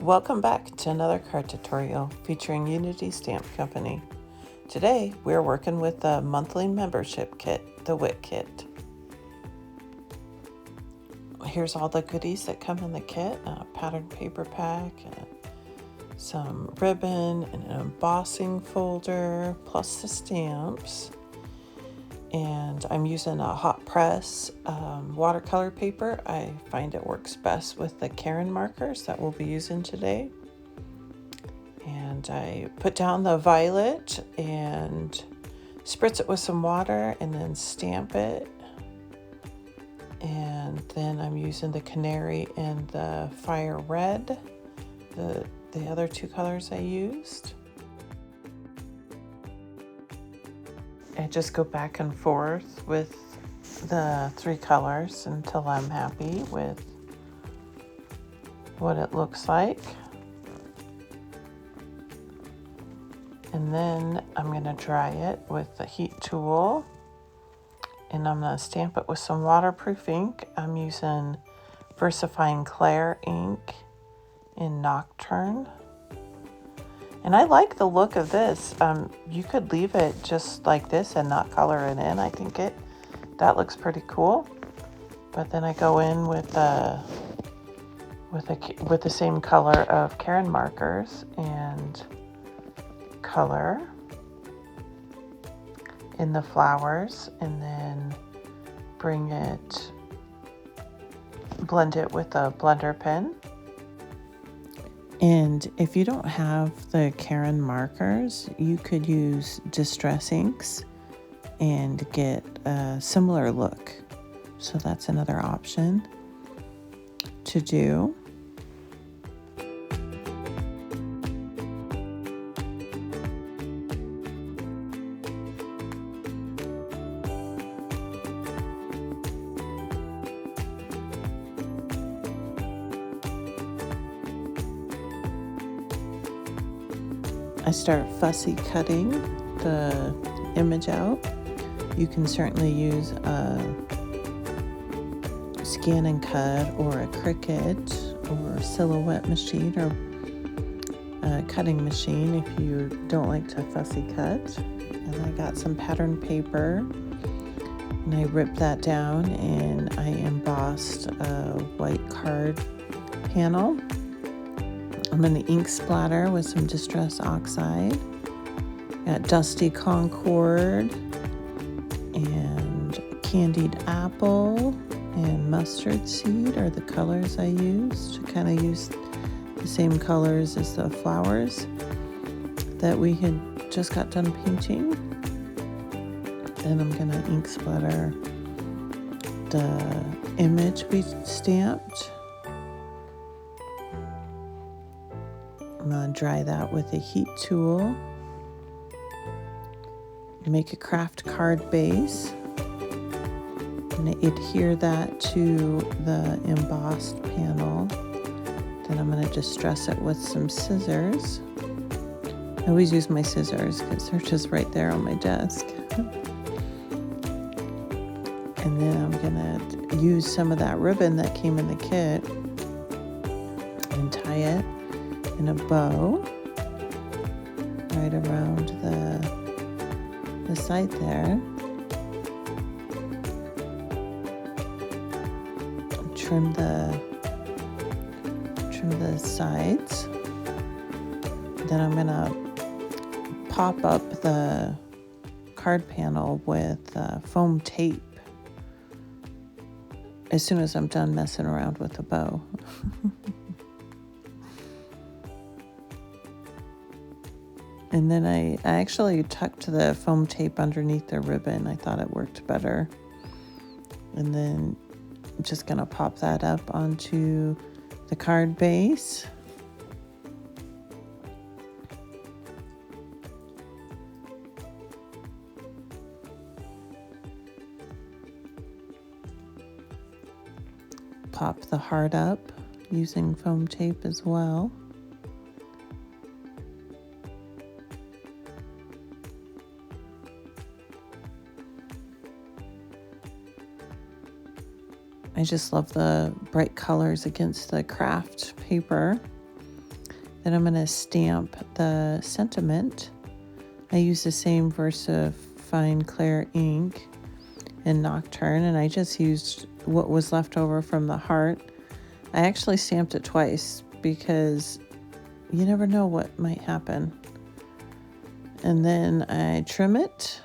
Welcome back to another card tutorial featuring Unity Stamp Company. Today we're working with the monthly membership kit, the Whit Kit. Here's all the goodies that come in the kit: a patterned paper pack, some ribbon, and an embossing folder, plus the stamps. And I'm using a hot press watercolor paper. I find it works best with the Karen markers that we'll be using today. And I put down the violet and spritz it with some water and then stamp it. And then I'm using the canary and the fire red, the other two colors I used. I just go back and forth with the three colors until I'm happy with what it looks like. And then I'm going to dry it with the heat tool, and I'm going to stamp it with some waterproof ink. I'm using VersaFine Clair ink in Nocturne. And I like the look of this. You could leave it just like this and not color it in. I think that looks pretty cool. But then I go in with the same color of Karen markers and color in the flowers, and then blend it with a blender pen. And if you don't have the Karen markers, you could use Distress inks and get a similar look. So that's another option to do. I start fussy cutting the image out. You can certainly use a scan and cut or a Cricut or silhouette machine or a cutting machine if you don't like to fussy cut. And I got some patterned paper and I ripped that down and I embossed a white card panel. I'm going to ink splatter with some Distress Oxide. Got Dusty Concord and Candied Apple and Mustard Seed are the colors I used. To kind of use the same colors as the flowers that we had just got done painting. Then I'm going to ink splatter the image we stamped. I'm going to dry that with a heat tool. Make a craft card base. I'm going to adhere that to the embossed panel. Then I'm going to distress it with some scissors. I always use my scissors because they're just right there on my desk. And then I'm going to use some of that ribbon that came in the kit and tie it in a bow right around the side there. Trim the sides. Then I'm gonna pop up the card panel with foam tape as soon as I'm done messing around with the bow. And then I actually tucked the foam tape underneath the ribbon. I thought it worked better. And then I'm just going to pop that up onto the card base. Pop the heart up using foam tape as well. I just love the bright colors against the craft paper. Then I'm going to stamp the sentiment. I use the same VersaFine Clear ink in Nocturne, and I just used what was left over from the heart. I actually stamped it twice because you never know what might happen. And then I trim it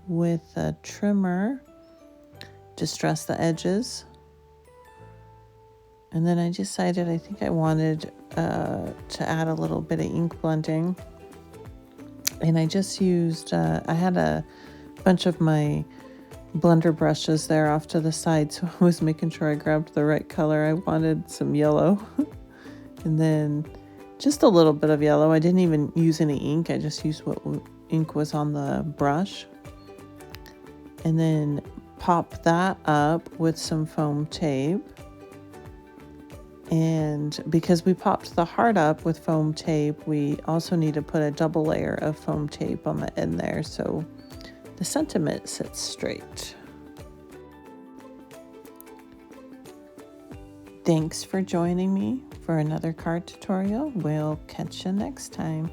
with a trimmer, distress the edges. And then I decided I think I wanted to add a little bit of ink blending. And I just used, I had a bunch of my blender brushes there off to the side, so I was making sure I grabbed the right color. I wanted some yellow. And then just a little bit of yellow. I didn't even use any ink. I just used what ink was on the brush. And then pop that up with some foam tape. And because we popped the heart up with foam tape, we also need to put a double layer of foam tape on the end there so the sentiment sits straight. Thanks for joining me for another card tutorial. We'll catch you next time.